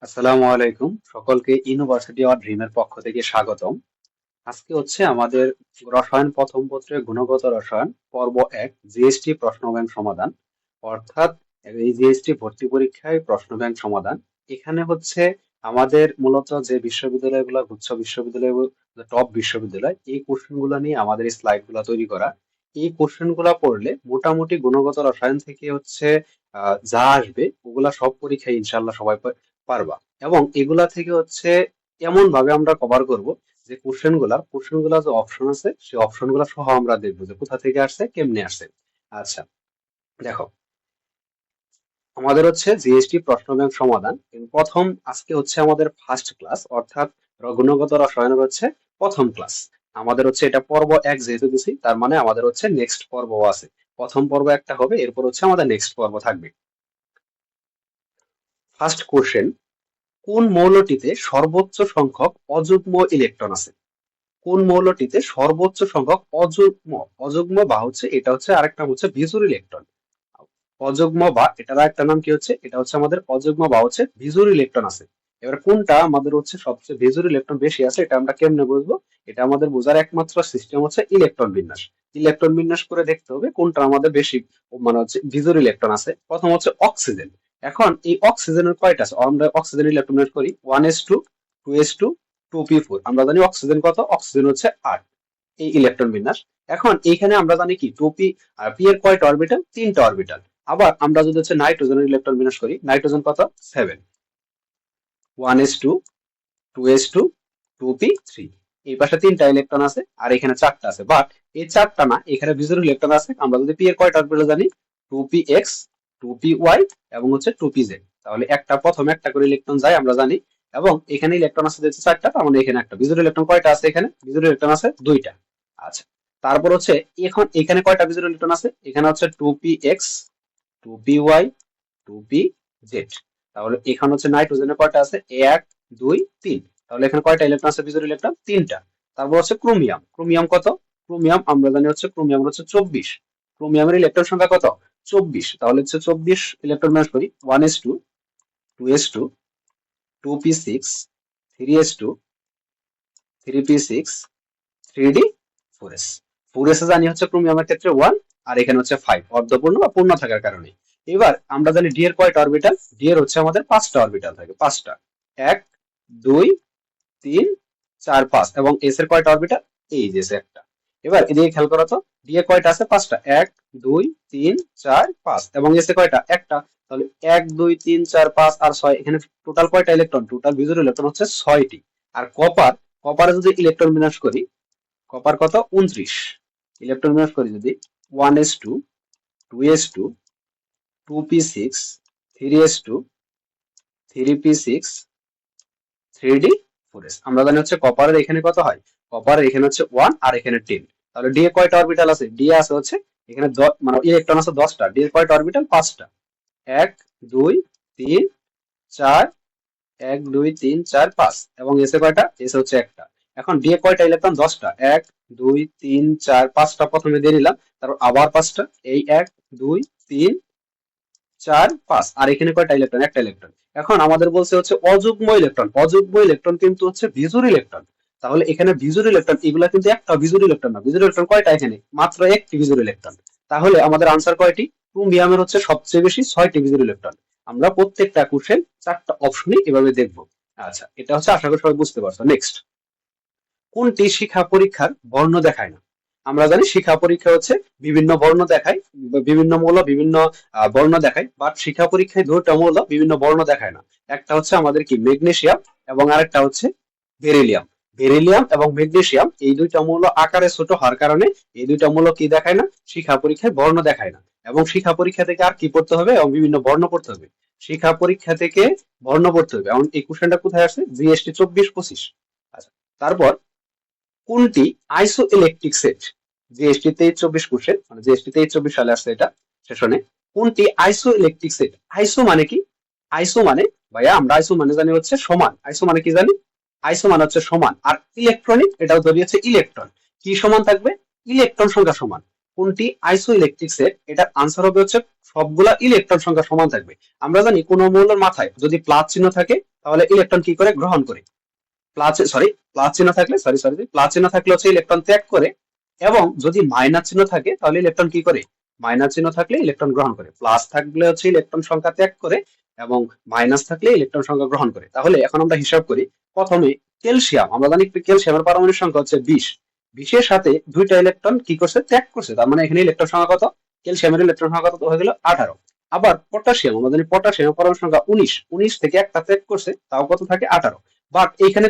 আসসালামু আলাইকুম, সকলকে ইউনিভার্সিটি অফ ড্রিমের পক্ষ থেকে স্বাগতম। আজকে হচ্ছে আমাদের রসায়ন প্রথম পত্রের গুণগত রসায়ন পর্ব ১ জিএসটি প্রশ্ন ব্যাংক সমাধান, অর্থাৎ এই জিএসটি ভর্তি পরীক্ষায় প্রশ্ন ব্যাংক সমাধান। এখানে হচ্ছে আমাদের মূলত যে বিশ্ববিদ্যালয়গুলো গুচ্ছ বিশ্ববিদ্যালয়, টপ বিশ্ববিদ্যালয়, এই কোশ্চেন গুলো নিয়ে আমাদের এই স্লাইড গুলা তৈরি করা। এই কোশ্চেন গুলা পড়লে মোটামুটি গুণগত রসায়ন থেকে হচ্ছে যা আসবে ওগুলা সব পরীক্ষায় ইনশাল্লাহ সবাই পারবা। এবং এগুলা থেকে হচ্ছে এমন ভাবে আমরা কভার করব যে কোশ্চেন গুলা যে অপশন আছে সেই অপশন গুলা সহ আমরা দেখবো যে কোথা থেকে আসছে, কেমনে আসছে। আচ্ছা, দেখো, আমাদের হচ্ছে জিএসটি প্রশ্ন ব্যাংক সমাধান। প্রথম আজকে হচ্ছে আমাদের ফার্স্ট ক্লাস, অর্থাৎ গুণগত রসায়নের হচ্ছে প্রথম ক্লাস। আমাদের হচ্ছে এটা পর্ব ১ যেহেতু দিছি, তার মানে আমাদের হচ্ছে নেক্সট পর্ব আছে। প্রথম পর্ব একটা হবে, এরপর হচ্ছে আমাদের নেক্সট পর্ব থাকবে। ফার্স্ট কোশ্চেন, কোন মৌলটিতে সর্বোচ্চ সংখ্যক অযুগ্ম ইলেকট্রন আছে? কোন মৌলটিতে সর্বোচ্চ সংখ্যক অযুগ্ম, অযুগ্ম বা হচ্ছে এটা হচ্ছে আরেকটা হচ্ছে বিজোড় ইলেকট্রন। অযুগ্ম বা এটার একটা নাম কি হচ্ছে, এটা হচ্ছে আমাদের অযুগ্ম বা হচ্ছে বিজোড় ইলেকট্রন আছে। এবার কোনটা আমাদের হচ্ছে সবচেয়ে বিজোড় ইলেকট্রন বেশি আছে, এটা আমরা কেমনে বুঝবো? এটা আমাদের বোঝার একমাত্র সিস্টেম হচ্ছে ইলেকট্রন বিন্যাস। ইলেকট্রন বিন্যাস করে দেখতে হবে কোনটা আমাদের বেশি মানে হচ্ছে বিজোড় ইলেকট্রন আছে। প্রথম হচ্ছে অক্সিজেন। এখন এই অক্সিজেনের কয়টা আছে? আমরা অক্সিজেন ইলেকট্রন বিন্যাস করি 1s2, 2s2, 2p4। আমরা জানি অক্সিজেন কত? অক্সিজেন হচ্ছে 8। এই ইলেকট্রন বিন্যাস। এখন এইখানে আমরা জানি কি 2p, আর p এর কয়টা অরবিটাল? 3টা অরবিটাল। আবার আমরা যদি হচ্ছে নাইট্রোজেনের ইলেকট্রন বিন্যাস করি, নাইট্রোজেন কত? 7। 1s2, 2s2, 2p3। এই পাশে 3টা ইলেকট্রন আছে আর এখানে 4টা আছে, বাট এই 4টা না, এখানে বিজোড় ইলেকট্রন আছে। আমরা যদি p এর কয়টা অরবিটাল জানি, 2px, 2py এবং হচ্ছে 2pz। তাহলে একটা প্রথমে একটা করে ইলেকট্রন যায় আমরা জানি। এবং এখানে ইলেকট্রন আছে যেহেতু 4টা, তার মানে এখানে একটা বিজোড় ইলেকট্রন কয়টা আছে? এখানে বিজোড় ইলেকট্রন আছে 2টা। আচ্ছা, তারপর হচ্ছে এখন এখানে কয়টা বিজোড় ইলেকট্রন আছে? এখানে হচ্ছে 2px, 2py, 2pz। তাহলে এখানে হচ্ছে নাইট্রোজেনের কয়টা আছে? 1, 2, 3। তাহলে এখানে কয়টা ইলেকট্রন আছে? বিজোড় ইলেকট্রন 3টা। তারপর হচ্ছে ক্রোমিয়াম। ক্রোমিয়াম কত? ক্রোমিয়াম আমরা জানি হচ্ছে ক্রোমিয়াম হচ্ছে 24। ক্রোমিয়ামের ইলেকট্রন সংখ্যা কত? 24। তাহলে হচ্ছে 24 ইলেকট্রন ম্যাচ করি 1s2, 2s2, 2p6, 3s2, 3p6, 3d4s। 4s জানি হচ্ছে ক্রোমিয়ামের ক্ষেত্রে 1, আর এখানে হচ্ছে 5 অর্ধপূর্ণ বা পূর্ণ থাকার কারণে। এবার আমরা জানি ডি এর কয়টা অরবিটাল? ডি এর হচ্ছে আমাদের 5টা অরবিটাল থাকে, 5টা। 1, 2, 3, 4, 5। এবং এস এর কয়টা অরবিটাল? এই যে একটা। এবার এদিকে খেয়াল করো তো, ডি এর কয়টা আছে? 5টা। 1, 2, 3, 4, 5। এবং এস এ কয়টা? একটা। তাহলে 1, 2, 3, 4, 5 আর 6। এখানে টোটাল কয়টা ইলেকট্রন? টোটাল বিজোড় ইলেকট্রন হচ্ছে 6টি। আর কপার, কপারে যদি ইলেকট্রন বিন্যাস করি, কপার কত? 29। ইলেকট্রন বিন্যাস করি যদি 1s2, 2s2, 2p6, 3s2, 3p6, 3d4s। আমরা জানি হচ্ছে কপারের এখানে কত হয়? কপারের এখানে হচ্ছে 1 আর এখানে 10। তাহলে ডি এ কয়টা অরবিটাল আছে? ডি এ আছে হচ্ছে এখানে মানে ইলেকট্রন আছে 10টা। ডি এর কয়টা অরবিটাল? 5টা। 1, 2, 3, 4, 1, 2, 3, 4, 5। এবং এসে কয়টা? এসে হচ্ছে একটা। এখন ডি এ কয়টা ইলেকট্রন? 10টা। 1, 2, 3, 4, 5টা প্রথমে দিয়ে নিলাম, তারপর আবার 5টা। এই 1, 2, 3, 4, 5। আর এখানে কয়টা ইলেকট্রন? একটা ইলেকট্রন। এখন আমাদের বলছে হচ্ছে অযুগ্ম ইলেকট্রন। অযুগ্ম ইলেকট্রন কিন্তু হচ্ছে বিজোড় ইলেকট্রন। তাহলে এখানে বিজোড় ইলেকট্রন এগুলা কিন্তু একটা বিজোড় ইলেকট্রন না। বিজোড় ইলেকট্রন কয়টা? এখানে মাত্র একটি বিজোড় ইলেকট্রন। তাহলে আমাদের আনসার কয়টি? ক্রোমিয়ামের হচ্ছে সবচেয়ে বেশি 6টি বিজোড় ইলেকট্রন। আমরা প্রত্যেকটা কোশ্চেন 4টা অপশনই এভাবে দেখবো। আচ্ছা, এটা হচ্ছে আশা করি সবাই বুঝতে পারছো। নেক্সট, কোনটি শিক্ষা পরীক্ষার বর্ণ দেখায় না? আমরা জানি শিক্ষা পরীক্ষা হচ্ছে বিভিন্ন বর্ণ দেখায়, বিভিন্ন মৌল বিভিন্ন বর্ণ দেখায়, বাট শিক্ষা পরীক্ষায় দুটো মৌল বিভিন্ন বর্ণ দেখায় না। একটা হচ্ছে আমাদের কি ম্যাগনেসিয়াম, এবং আরেকটা হচ্ছে বেরিলিয়াম। বেরিলিয়াম এবং ম্যাগনেসিয়াম এই দুইটা মৌল আকারে ছোট হওয়ার কারণে এই দুইটা মৌল কি দেখায় না? শিক্ষা পরীক্ষায় বর্ণ দেখায় না। এবং শিক্ষা পরীক্ষা থেকে আর কি পড়তে হবে? এবং বিভিন্ন বর্ণ পড়তে হবে। শিক্ষা পরীক্ষা থেকে বর্ণ পড়তে হবে। এবং এই কোশ্চেনটা কোথায় আসছে? জিএসটি 24-25। আচ্ছা, তারপর কোনটি আইসো ইলেকট্রিক সেট? জিএসটি 23-24 কোশ্চেন, মানে জিএসটি 23-24 সালে আসছে এটা সেশনে। কোনটি আইসো ইলেকট্রিক সেট? আইসো মানে কি? আইসো মানে, ভাইয়া আমরা আইসো মানে জানি হচ্ছে সমান। আইসো মানে কি জানি? আইসো মানে হচ্ছে সমান। আর ইলেকট্রনিক, এটাও ধরি হচ্ছে ইলেকট্রন। কি সমান থাকবে? ইলেকট্রন সংখ্যা সমান। কোনটি আইসো ইলেকট্রিক সেট, এটার আনসার হবে হচ্ছে সবগুলা ইলেকট্রন সংখ্যা সমান থাকবে। আমরা জানি কোন মৌলের মাথায় যদি প্লাস চিহ্ন থাকে তাহলে ইলেকট্রন কি করে গ্রহণ করে, প্লাস চিহ্ন থাকলে প্লাস চিহ্ন থাকলে হচ্ছে ইলেকট্রন ত্যাগ করে, এবং যদি মাইনাস চিহ্ন থাকে তাহলে ইলেকট্রন কি করে, মাইনাস চিহ্ন থাকলে ইলেকট্রন গ্রহণ করে, প্লাস থাকলে হচ্ছে ইলেকট্রন সংখ্যা ত্যাগ করে, এবং মাইনাস থাকলে ইলেকট্রন সংখ্যা গ্রহণ করে। তাহলে এখন আমরা হিসাব করি। প্রথমে ক্যালসিয়াম, আমরা জানি ক্যালসিয়ামের পারমাণবিক সংখ্যা হচ্ছে 20, 20 এর সাথে দুইটা ইলেকট্রন কি করছে, ত্যাগ করছে, তার মানে এখানে ইলেকট্রন সংখ্যা কত, ক্যালসিয়ামের ইলেকট্রন সংখ্যা কত হয়ে গেল 18। আবার পটাশিয়াম, আমরা জানি পটাশিয়ামের পারমাণবিক সংখ্যা 19, 19 থেকে একটা ত্যাগ করছে, তাও কত থাকে 18। বাট এইখানে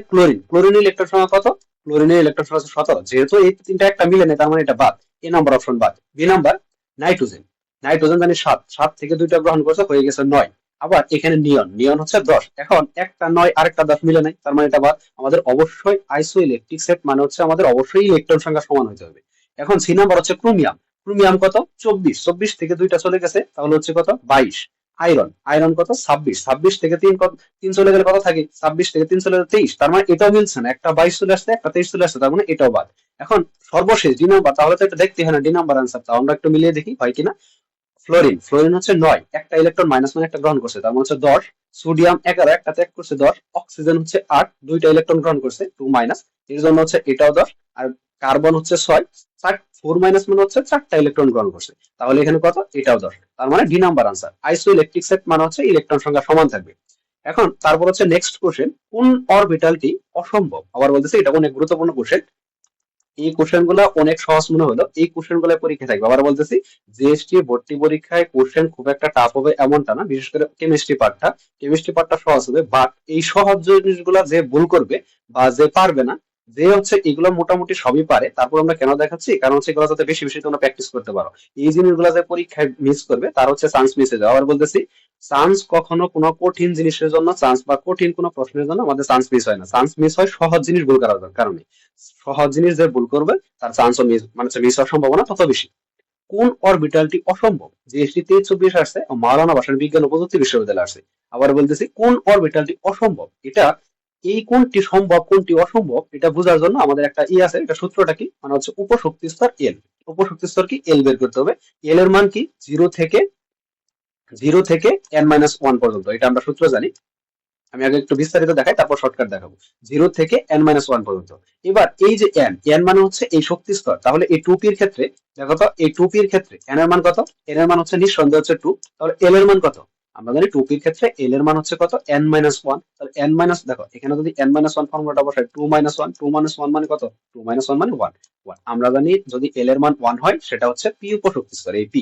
ক্লোরিনের ইলেকট্রন সংখ্যা কত, ক্লোরিনের ইলেকট্রন সংখ্যা 17, যেহেতু এই তিনটা একটা মিলে নেই তার মানে এটা বাদ, এ নাম্বার অপশন বাদ। বি নাম্বার নাইট্রোজেন, নাইট্রোজেন জানি 7, 7 থেকে দুইটা গ্রহণ করছে হয়ে গেছে 9। আবার এখানে নিয়ন, নিয়ন হচ্ছে 10, এখন একটা 9 আরেকটা 10 মিলে নাই তার মানে এটা বাদ। আমাদের অবশ্যই আইসো ইলেকট্রিক সেট মানে হচ্ছে আমাদের অবশ্যই ইলেকট্রন সংখ্যা সমান হতে হবে। এখন সি নাম্বার হচ্ছে ক্রোমিয়াম, ক্রোমিয়াম কত 24, 24 থেকে দুইটা চলে গেছে তাহলে হচ্ছে কত 22। আয়রন, আয়রন কত 26, 26 থেকে 3 চলে গেলে কত থাকে, 26 থেকে 3 চলে গেলে 23, তার মানে এটাও মিলছে না, একটা 22 চলে আসছে একটা 23 চলে আসছে, তার মানে এটাও বাদ। এখন সর্বশেষ ডি নাম্বার, তাহলে তো এটা দেখতে হয় না ডি নাম্বার আনসার, তাও আমরা একটু মিলিয়ে দেখি হয় কিনা। ফ্লোরিন, ফ্লোরিন হচ্ছে 9, একটা ইলেকট্রন মাইনাস মানে একটা গ্রহণ করছে তার মানে হচ্ছে 10। সোডিয়াম 11, একটা ত্যাগ করছে 10। অক্সিজেন হচ্ছে 8, দুইটা ইলেকট্রন গ্রহণ করছে 2 মাইনাস, এর জন্য হচ্ছে এটাও 10। আর কার্বন হচ্ছে 6, 4 মাইনাস মানে হচ্ছে 4টা ইলেকট্রন গ্রহণ করছে, তাহলে এখানে কত, এটাও 10, তার মানে ডি নাম্বার আনসার। আইসো ইলেকট্রিক সেট মানে হচ্ছে ইলেকট্রন সংখ্যা সমান থাকবে। এখন তারপর হচ্ছে নেক্সট কোশ্চেন, কোন অরবিটালটি অসম্ভব, আবার বলতেছে এটা অনেক গুরুত্বপূর্ণ কোশ্চেন। এই কোশ্চেন গুলো অনেক সহজ মনে হলো, এই কোশ্চেন গুলো পরীক্ষা থাকবে। আবার বলতেছি জিএসটি ভর্তি পরীক্ষায় কোশ্চেন খুব একটা টাফ হবে এমনটা না, বিশেষ করে কেমিস্ট্রি পার্টটা সহজ হবে, বাট এই সহজ জিনিসগুলো যে ভুল করবে বা যে পারবে না, যে হচ্ছে এগুলো মোটামুটি সবই পারে, তারপর আমরা কেন দেখাচ্ছি, কারণ হচ্ছে এগুলো যাতে বেশি বেশি তোমরা প্র্যাকটিস করতে পারো। এই জিনিসগুলো যে পরীক্ষায় মিস করবে তার হচ্ছে চান্স মিস হয়ে যাবে। আবার বলতেছি চান্স কখনো কোনো কঠিন জিনিসের জন্য চান্স বা কঠিন কোনো প্রশ্নের জন্য আমাদের চান্স মিস হয় না, চান্স মিস হয় সহজ জিনিস ভুল করার কারণে। সহজ জিনিস যে ভুল করবে তার চান্সও মিস মানে মিস হওয়ার সম্ভাবনা তত বেশি। কোন অরবিটালটি অসম্ভব, জিএসটি 23-24 আসছে ও মাওলানা ভাসানী বিজ্ঞান ও প্রযুক্তি বিশ্ববিদ্যালয় আসছে। আবার বলতেছি কোন অরবিটালটি অসম্ভব, এটা এই কোনটি সম্ভব কোনটি অসম্ভব এটা বোঝার জন্য আমাদের একটা আছে, এটা সূত্রটা কি, মানে হচ্ছে উপশক্তি স্তর এল, উপশক্তি স্তর কি এল বের করতে হবে। এল এর মান কি 0 থেকে n-1 পর্যন্ত, এটা আমরা সূত্র জানি। আমি আগে একটু বিস্তারিত দেখাই তারপর শর্টকাট দেখাবো। 0 থেকে n-1 পর্যন্ত। এবার এই যে n, n মানে হচ্ছে এই শক্তি স্তর, তাহলে এই 2p-র ক্ষেত্রে দেখো তো, এই 2p-র ক্ষেত্রে n এর মান কত, n এর মান হচ্ছে নিঃসন্দেহে হচ্ছে 2, তাহলে l এর মান কত, আমরা জানি 2p-র ক্ষেত্রে l এর মান হচ্ছে কত n-1, তাহলে n মাইনাস, দেখো এখানে যদি n-1 ফর্মুলাটা বসাই 2-1, 2-1 মানে কত, 2-1 মানে 1, 1 আমরা জানি যদি l এর মান 1 হয় সেটা হচ্ছে p উপশক্তি স্তর, এই p।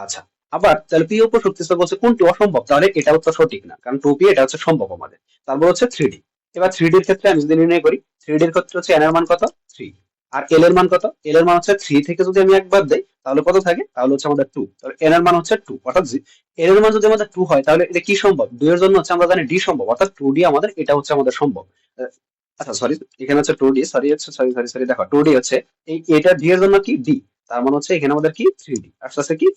আচ্ছা, আবার তাহলে পি উপশক্তি স্তর বলছে কোনটি অসম্ভব, তাহলে এটা হচ্ছে সঠিক না, কারণ 2p এটা হচ্ছে সম্ভব আমাদের। তারপর হচ্ছে 3d। এবার 3d এর ক্ষেত্রে আমি যদি নির্ণয় করি, 3d এর ক্ষেত্রে হচ্ছে n এর মান কত 3, আর l এর মান কত, l এর মান হচ্ছে 3 থেকে যদি আমি একবার দেই তাহলে কত থাকে, তাহলে হচ্ছে আমাদের 2, তাহলে n এর মান হচ্ছে 2, অর্থাৎ l এর মান যদি আমাদের 2 হয় তাহলে এটা কি সম্ভব, 2 এর জন্য হচ্ছে আমরা জানি d সম্ভব, অর্থাৎ 2d আমাদের এটা হচ্ছে আমাদের সম্ভব। আচ্ছা সরি, এখানে হচ্ছে 2d, সরি হচ্ছে সরি দেখো 2d হচ্ছে এই এটা d এর জন্য কি d, তার মানে হচ্ছে এখানে আমাদের কি 3d আসছে, কি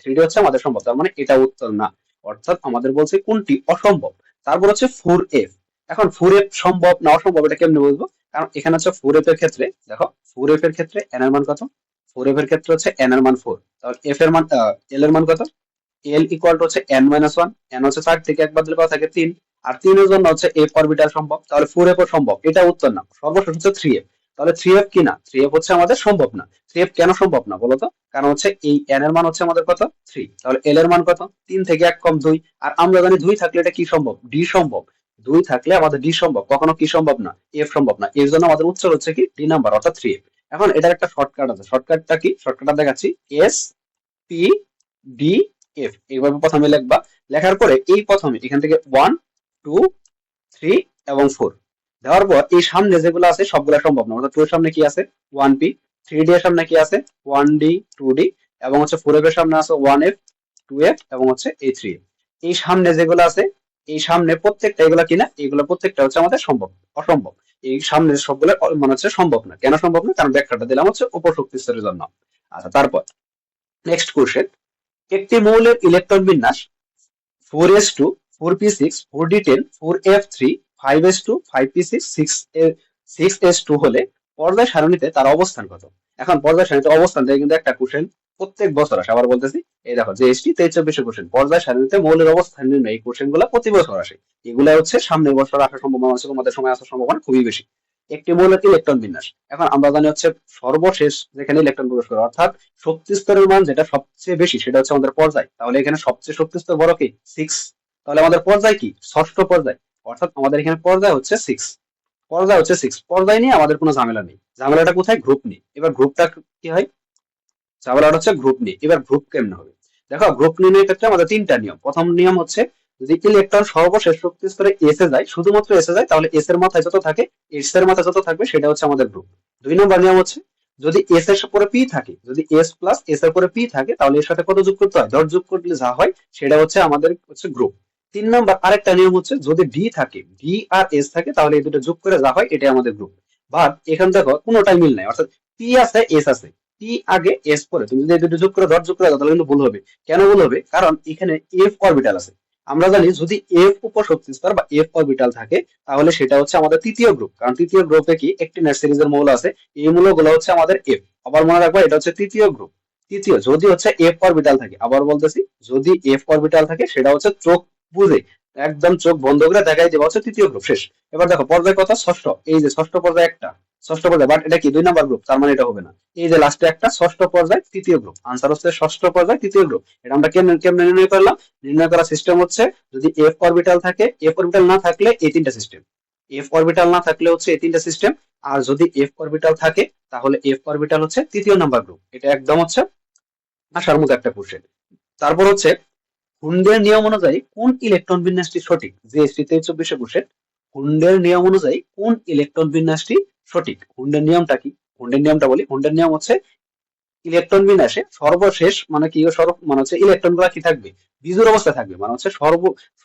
3d হচ্ছে আমাদের সম্ভব, তার মানে এটা উত্তর না, অর্থাৎ আমাদের বলছে কোনটি অসম্ভব। তারপর হচ্ছে 4f। এখন 4f সম্ভব না অসম্ভব এটা কেমনে বুঝবো, কারণ এখানে হচ্ছে 4f এর ক্ষেত্রে দেখো, 4f এর ক্ষেত্রে n এর মান কত, 4f এর ক্ষেত্রে হচ্ছে n এর মান 4, তাহলে f এর মান l এর মান কত, l ইকুয়াল টু হচ্ছে n-1, n হচ্ছে 4 থেকে একবার দিলে কত থাকে 3, আর 3 এর জন্য হচ্ছে f অরবিটাল সম্ভব, তাহলে 4f ও সম্ভব, এটা উত্তর না। সর্বশেষ হচ্ছে 3f, তাহলে 3f কি না, 3f হচ্ছে আমাদের সম্ভব না। 3f কেন সম্ভব না বলতো, কারণ হচ্ছে এই n এর মান হচ্ছে আমাদের কত 3, তাহলে l এর মান কত 3 থেকে 1 কম 2, আর আমরা জানি 2 থাকলে এটা কি সম্ভব, d সম্ভব, 2 থাকলে আমাদের d সম্ভব, কখনো কি সম্ভব না, f সম্ভব না, এর জন্য আমাদের উত্তর হচ্ছে কি d নাম্বার অর্থাৎ 3f। এখন এটার একটা শর্টকাট আছে, শর্টকাটটা কি, শর্টকাটটা দেখাচ্ছি, s p d f এইভাবে প্রথমে লিখবা, লেখার পরে এই প্রথমে এখান থেকে 1 2 3 এবং 4 দেওয়ার পর এই সামনে যেগুলো আছে সবগুলো সম্ভব না, অর্থাৎ 2 এর সামনে কি আছে 1p, 3d এর সামনে কি আছে 1d 2d, এবং হচ্ছে 4f এর সামনে আছে 1f 2f এবং হচ্ছে এই 3f। এই সামনে যেগুলো আছে এই সামনে প্রত্যেকটা এগুলো কিনা, এগুলো প্রত্যেকটা হচ্ছে আমাদের সম্ভব, অসম্ভব। এই সামনে সবগুলো মানে হচ্ছে সম্ভব না, কেন সম্ভব না, কারণ ব্যাখ্যাটা দিলাম হচ্ছে উপশক্তি স্তরের জন্য। আচ্ছা তারপর নেক্সট কোশ্চেন, একটি মৌলের ইলেকট্রন বিন্যাস 4s2 4p6 4d10 4f3 5s2 5p6 6s2 হলে পর্যায় সারণীতে তার অবস্থান কত। এখন পর্যায় সারণীতে অবস্থান থেকে কিন্তু একটা কোশ্চেন প্রত্যেক বছর আসে, আবার বলতেছি, এই দেখো জিএসটি 23-24 কোশ্চেন পর্যায় সারণীতে মৌলের অবস্থান নির্ণয়, এই কোশ্চেন গুলা প্রতি বছর আসে। এগুলা হচ্ছে সামনের বছর আসার সম্ভাবনা আছে, তোমাদের সময় আসার সম্ভাবনা খুবই বেশি। একটি মৌলের ইলেকট্রন বিন্যাস, এখন আমরা জানি হচ্ছে সর্বশেষ যেখানে ইলেকট্রন প্রবেশ করে, অর্থাৎ শক্তি স্তরের মান যেটা সবচেয়ে বেশি সেটা হচ্ছে আমাদের পর্যায়। তাহলে এখানে সবচেয়ে শক্তি স্তর বড় কি 6, তাহলে আমাদের পর্যায় কি ষষ্ঠ পর্যায়, অর্থাৎ আমাদের এখানে পর্যায় হচ্ছে 6। পর্যায় হচ্ছে 6, পর্যায় নিয়ে আমাদের কোনো ঝামেলা নেই। ঝামেলাটা কোথায়? গ্রুপ নিয়ে। এবার গ্রুপটা কি হয়? ঝামেলাটা হচ্ছে গ্রুপ নিয়ে। এবার গ্রুপ কেমনে হবে দেখো, গ্রুপ নির্ণয়ের ক্ষেত্রে আমাদের তিনটা নিয়ম। প্রথম নিয়ম হচ্ছে যদি ইলেকট্রন সর্বশেষ শক্তি স্তরে এসে যায়, শুধুমাত্র এসে যায়, তাহলে এস এর মাথায় যত থাকে, এস এর মাথায় যত থাকবে সেটা হচ্ছে আমাদের গ্রুপ। 2 নম্বর নিয়ম হচ্ছে যদি এস এর পরে পি থাকে, যদি এস প্লাস এস এর পরে পি থাকে, তাহলে এর সাথে কত যোগ করতে হয়? 10 যোগ করলে যা হয় সেটা হচ্ছে আমাদের হচ্ছে গ্রুপ। 3 নম্বর আরেকটা নিয়ম হচ্ছে যদি ডি থাকে, ডি আর এস থাকে, তাহলে এই দুটো যোগ করে যা হয় এটাই আমাদের গ্রুপ। বাট এখান দেখো কোনোটাই মিল নাই, অর্থাৎ পি আছে এস আছে, পি আগে এস পরে, তুমি যদি এই দুটো যোগ করে 10 যোগ করে দাও তাহলে কিন্তু ভুল হবে। কেন ভুল হবে? কারণ এখানে এফ অরবিটাল আছে। আমরা জানি যদি এফ উপশক্তি স্তর বা এফ অরবিটাল থাকে তাহলে সেটা হচ্ছে আমাদের তৃতীয় গ্রুপ, কারণ তৃতীয় গ্রুপে কি একটি নেট সিরিজের মৌল আছে, এই মৌলগুলো হচ্ছে আমাদের এফ। আবার মনে রাখবো এটা হচ্ছে তৃতীয় গ্রুপ। তৃতীয় যদি হচ্ছে এফ অরবিটাল থাকে, আবার বলতেছি যদি এফ অরবিটাল থাকে সেটা হচ্ছে চোখ বুঝে একদম চোখ বন্ধ করে দেখাই দেওয়া হচ্ছে তৃতীয় গ্রুপ, শেষ। এবার দেখো পর্যায় কথা ষষ্ঠ, এই যে ষষ্ঠ পর্যায়ে একটা, ষষ্ঠ পর্যায়ে, বাট এটা কি 2 নম্বর গ্রুপ, তার মানে এটা হবে না। এই যে লাস্টে একটা ষষ্ঠ পর্যায় তৃতীয় গ্রুপ, আনসার হচ্ছে ষষ্ঠ পর্যায় তৃতীয় গ্রুপ। এটা আমরা কেমনে কেমনে নির্ণয় করলাম? নির্ণয় করার সিস্টেম হচ্ছে যদি এফ অরবিটাল থাকে, এফ অরবিটাল না থাকলে এই তিনটা সিস্টেম, এফ অরবিটাল না থাকলে হচ্ছে এই তিনটা সিস্টেম, আর যদি এফ অরবিটাল থাকে তাহলে এফ অরবিটাল হচ্ছে তৃতীয় নাম্বার গ্রুপ। এটা একদম হচ্ছে আসার মতো একটা কোশ্চেন। তারপর হচ্ছে হুন্ডের নিয়ম অনুযায়ী কোন ইলেকট্রন বিন্যাসটি সঠিক, জিএসটি 23-24 কোশ্চেন। হুন্ডের নিয়ম অনুযায়ী কোন ইলেকট্রন বিন্যাসটি সঠিক? হুন্ডের নিয়মটা কি? হুন্ডের নিয়মটা বলি, হুন্ডের নিয়ম হচ্ছে ইলেকট্রন বিন্যাসে সর্বশেষ মানে কি মানে হচ্ছে ইলেকট্রন গুলা কি থাকবে? বিজুর অবস্থায় থাকবে, মানে হচ্ছে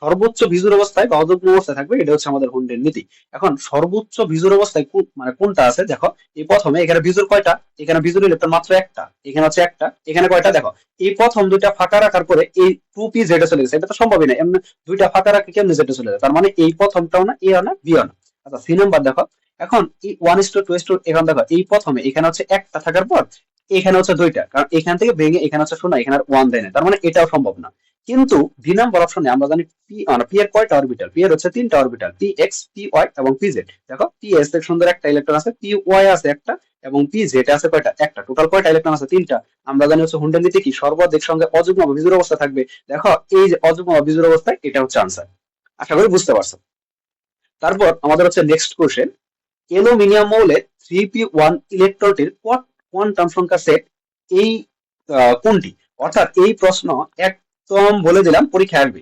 সর্বোচ্চ বিজুর অবস্থায় বা অযুগ্ম অবস্থায় থাকবে, এটা হচ্ছে আমাদের হুন্ডের নীতি। এখন সর্বোচ্চ বিজুর অবস্থায় মানে কোনটা আছে দেখো, এই প্রথমে এখানে বিজুর কয়টা? এখানে বিজুর ইলেকট্রন মাত্র একটা, এখানে হচ্ছে একটা, এখানে কয়টা দেখো, এই প্রথম দুইটা ফাঁকা রাখার পরে এই 2p জেডে চলে গেছে, এটা তো সম্ভবই না, এমনি দুইটা ফাঁকা রাখে কেমনি জেডে চলে যায়? তার মানে এই প্রথমটাও না, এও না, বিও না। আচ্ছা, সি নাম্বার দেখো, এখন এই 1:2:, এখন দেখো এই প্রথমে এখানে হচ্ছে একটা থাকার পর এখানে হচ্ছে দুইটা, কারণ এখান থেকে ভেঙে এখানে হচ্ছে শূন্য, এখানে আর ওয়ান দেয় না, তার মানে এটাও সম্ভব না। কিন্তু বি নাম্বার অপশনে আমরা জানি পি মানে পি এর কয়টা অরবিটাল? পি এর হচ্ছে তিনটা orbital, P X, P Y এবং পি জেড। দেখো পি এস এর সুন্দর একটা ইলেকট্রন আছে, পি ওয়াই আছে একটা, এবং পি জেড আছে কয়টা? একটা। টোটাল কয়টা ইলেকট্রন আছে? তিনটা। আমরা জানি হচ্ছে হুন্ডের নীতি কি? সর্বাধিক সঙ্গে অযুগ্ম বা বিজুর অবস্থা থাকবে। দেখো এই যে অযুগ্ম বা বিজুর অবস্থায়, এটা হচ্ছে আনসার। আশা করি বুঝতে পারছো। তারপর আমাদের হচ্ছে নেক্সট কোশ্চেন, অ্যালুমিনিয়াম মৌলের 3p1 ইলেকট্রনটির কোয়ান্টাম সংখ্যা সেট এই কোনটি? অর্থাৎ এই প্রশ্ন একদম বলে দিলাম পরীক্ষায় আসবে।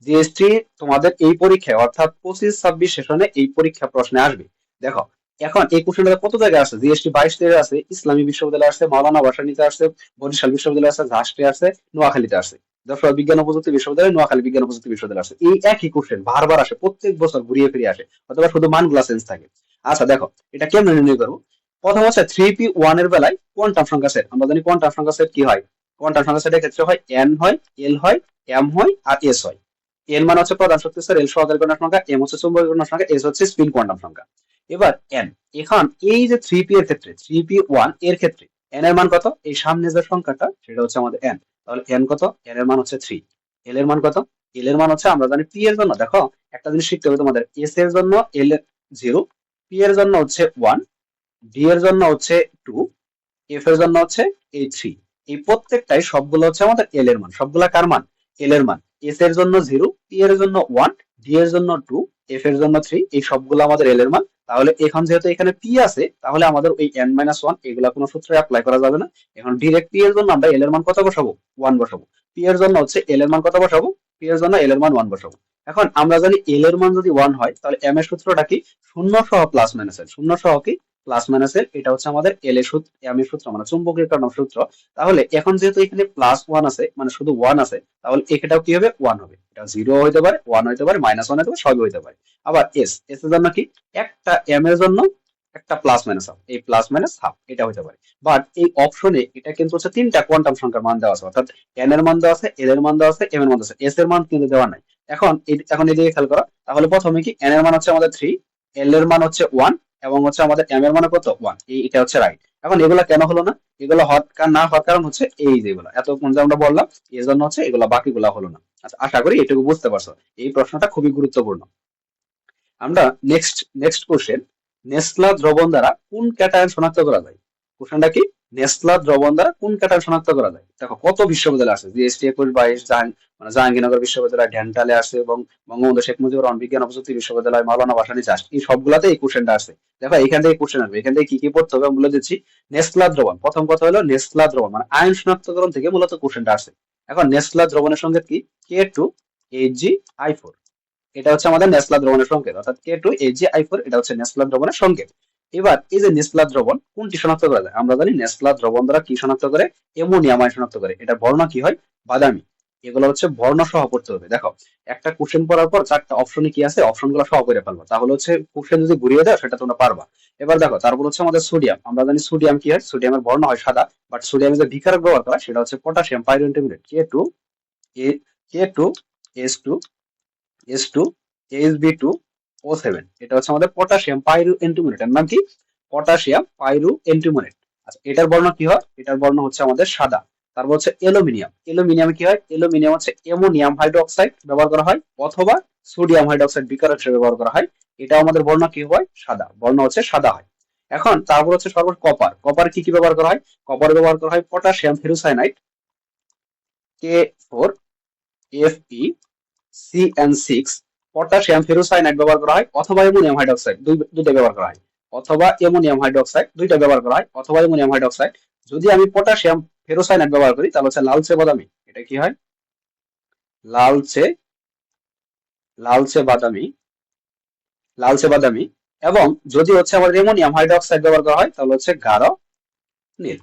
জিএসটি তোমাদের এই পরীক্ষায় অর্থাৎ 25-26 সেশনে এই পরীক্ষা প্রশ্নে আসবে। দেখো এখন এই কোশ্চেনটা কত জায়গায় আছে? জিএসটি 22 আছে, ইসলামী বিশ্ববিদ্যালয় আছে, মাওলানা ভাসানীতে আছে, বরিশাল বিশ্ববিদ্যালয় আছে, ঝাঁসটে আছে, নোয়াখালীতে আছে। যশোর বিজ্ঞান ও প্রযুক্তি বিশ্ববিদ্যালয়, নোয়াখালী বিজ্ঞান ও প্রযুক্তি বিশ্ববিদ্যালয় আছে। এই একই কোশ্চেন বারবার আসে, প্রত্যেক বছর ঘুরিয়ে ফিরে আসে, অথবা শুধু মানগুলা চেঞ্জ থাকে। আচ্ছা দেখো এটা কেমন নির্ণয় করবো। প্রথম হচ্ছে 3p1 এর বেলায় কোয়ান্টাম সংখ্যা সেট, আমরা জানি কোয়ান্টাম সংখ্যা সেট কি হয়। কোয়ান্টাম সংখ্যা সেটের ক্ষেত্রে হয় এন হয়, এল হয়, এম হয় আর এস হয়। এন মানে হচ্ছে প্রধান শক্তি স্তর, এল সহকারী কোয়ান্টাম সংখ্যা, এম হচ্ছে চৌম্বকীয় কোয়ান্টাম সংখ্যা, এস হচ্ছে স্পিন কোয়ান্টাম সংখ্যা। এবার এন, এখন এই যে 3p এর ক্ষেত্রে, 3p1 এর ক্ষেত্রে এন এর মান কত? এই সামনে যে সংখ্যাটা সেটা হচ্ছে আমাদের এন, তাহলে এন কত? এন এর মান হচ্ছে 3। এল এর মান কত? এল এর মান হচ্ছে আমরা জানি পি এর জন্য, দেখো একটা জিনিস শিখতে হবে তোমাদের, এস এর জন্য এল 0, পি এর জন্য হচ্ছে 1, ডি এর জন্য হচ্ছে 2, এফ এর জন্য হচ্ছে এই 3। এই প্রত্যেকটাই সবগুলো হচ্ছে আমাদের এল এর মান, সবগুলা কার মান? এল এর মান। এস এর জন্য 0, পি এর জন্য 1, ডি এর জন্য 2, এফ এর জন্য 3, এই সবগুলো আমাদের এল এর মান। তাহলে এখন যেহেতু এখানে পি আছে, তাহলে আমাদের ওই n-1 এগুলা কোনো সূত্রে অ্যাপ্লাই করা যাবে না। এখন ডিরেক্ট পি এর জন্য আমরা এল এর মান কত বসাবো? 1 বসাবো। পি এর জন্য হচ্ছে এল এর মান কত বসাবো? পি এর জন্য এল এর মান 1 বসাবো। এখন আমরা জানি এল এর মান যদি 1 হয় তাহলে এম এর সূত্রটা কি? শূন্য সহ প্লাস মাইনাস এল, শূন্য সহ কি? প্লাস মাইনাস এল, এটা হচ্ছে আমাদের এল এর সূত্র, এম এর সূত্র মানে চুম্বকীয়করণ সূত্র। তাহলে এখন যেহেতু এখানে প্লাস 1 আছে, মানে শুধু 1 আছে, তাহলে এটাও কি হবে? 1 হবে। এটা 0 হইতে পারে, 1 হইতে পারে, -1 হইতে পারে, সবই হইতে পারে। আবার এস, এস এর জন্য কি? একটা এম এর জন্য একটা প্লাস মাইনাস হাফ, এই প্লাস মাইনাস হাফ এটা হতে পারে। বাট এই অপশনে এটা কিন্তু হচ্ছে তিনটা কোয়ান্টাম সংখ্যার মান দেওয়া আছে, অর্থাৎ এন এর মান দেওয়া আছে, এল এর মান দেওয়া আছে, এম এর মান দেওয়া আছে, এস এর মান কিন্তু দেওয়া নাই। এখন এখন এদিকে খেয়াল করো, তাহলে প্রথমে কি এন এর মান হচ্ছে আমাদের 3, এল এর মান হচ্ছে 1, এবং হচ্ছে আমাদের m এর মান কত 1, এটা হচ্ছে রাইট। এখন এগুলা কেন হলো না? এগুলো না হওয়ার কারণ হচ্ছে এই যেগুলো এতক্ষণ যে আমরা বললাম এই জন্য হচ্ছে এগুলা বাকিগুলা হলো না। আচ্ছা, আশা করি এটুকু বুঝতে পারছো। এই প্রশ্নটা খুবই গুরুত্বপূর্ণ। আমরা নেক্সট কোশ্চেন, নেসলা দ্রবণ দ্বারা কোন ক্যাটায়ন শনাক্ত করা যায়? কোশ্চেনটা কি, নেসলা দ্রবণ দ্বারা কোন ক্যাটায়ন শনাক্ত করা যায়? দেখো কত বিশ্ববিদ্যালয় আছে, জিএসটি 21-22, জাহাঙ্গীরনগর বিশ্ববিদ্যালয়, ডেন্টালে আছে, এবং বঙ্গবন্ধু শেখ মুজিবুর রহমান বিজ্ঞান ও প্রযুক্তি বিশ্ববিদ্যালয়, মাওলানা ভাসানী চাষ, এই সবগুলাতে এই কোশ্চেনটা আছে। দেখো এখান থেকে কোশ্চেন আসবে, এখান থেকে কি কি পড়তে হবে আমি বলে দিচ্ছি। নেসলা দ্রবণ, প্রথম কথা হলো নেসলা দ্রবণ মানে আয়ন শনাক্তকরণ থেকে মূলত কোশ্চেনটা আসে। এখন নেসলা দ্রবণের সঙ্গে কি, K2HgI4, এটা হচ্ছে আমাদের নেসলা দ্রবণের সংকেত, অর্থাৎ K2HgI4 এটা হচ্ছে নেসলা দ্রবণের সংকেত। এবার এই যে নেসলা দ্রবণ কোনটি শনাক্ত করা যায়? আমরা জানি নেসলা দ্রবণ দ্বারা কি শনাক্ত করে, অ্যামোনিয়াম আয়ন শনাক্ত করে, এটা বর্ণ কি হয়, বাদামি। এগুলো হচ্ছে বর্ণ সহ পড়তে হবে। দেখো একটা কোশ্চেন পড়ার পর চারটা অপশনে কি আছে, অপশনগুলো সহ করে ফেলবা, তাহলে হচ্ছে কোশ্চেন যদি ঘুরিয়ে দাও সেটা তোমরা পারবা। এবার দেখো তারপর হচ্ছে আমাদের সোডিয়াম, আমরা জানি সোডিয়াম কি হয়, সোডিয়ামের বর্ণ হয় সাদা, বাট সোডিয়ামের যে বিকারক ব্যবহার করা সেটা হচ্ছে পটাশিয়াম পাইরোইন্টারমিডিয়েট, K2S2 Hb2O7, এটা হচ্ছে আমাদের পটাশিয়াম পাইরু এন্টিমোনেট, এর নাম কি, পটাশিয়াম পাইরু এন্টিমোনেট। আচ্ছা, এটার বর্ণ কি হয়, এটার বর্ণ হচ্ছে আমাদের সাদা। তারপর হচ্ছে অ্যালুমিনিয়াম, অ্যালুমিনিয়াম কি হয়, অ্যালুমিনিয়াম হচ্ছে অ্যামোনিয়াম হাইড্রোক্সাইড ব্যবহার করা হয় অথবা সোডিয়াম হাইড্রোক্সাইড বিকারক হিসেবে ব্যবহার করা হয়, এটা আমাদের বর্ণ কি হয়, সাদা, বর্ণ হচ্ছে সাদা হয়। এখন তারপর হচ্ছে সর্বোচ্চ কপার, কপার কি কি ব্যবহার করা হয়, কপার ব্যবহার করা হয় পটাশিয়াম ফেরোসাইনাইড K4Fe পটাশিয়াম ফেরোসাইনাইড ব্যবহার করা হয় অথবা অ্যামোনিয়াম হাইড্রোক্সাইড, দুইটা ব্যবহার করা হয়, অথবা অ্যামোনিয়াম হাইড্রোক্সাইড দুইটা ব্যবহার করা হয়, অথবা অ্যামোনিয়াম হাইড্রোক্সাইড। যদি আমি পটাশিয়াম ফেরোসাইনাইড ব্যবহার করি তাহলে হচ্ছে লালচে বাদামি, এটা কি হয়, লালচে লালচে বাদামি লালচে বাদামি। এবং যদি হচ্ছে আমার অ্যামোনিয়াম হাইড্রোক্সাইড ব্যবহার করা হয় তাহলে হচ্ছে গাঢ় নীল,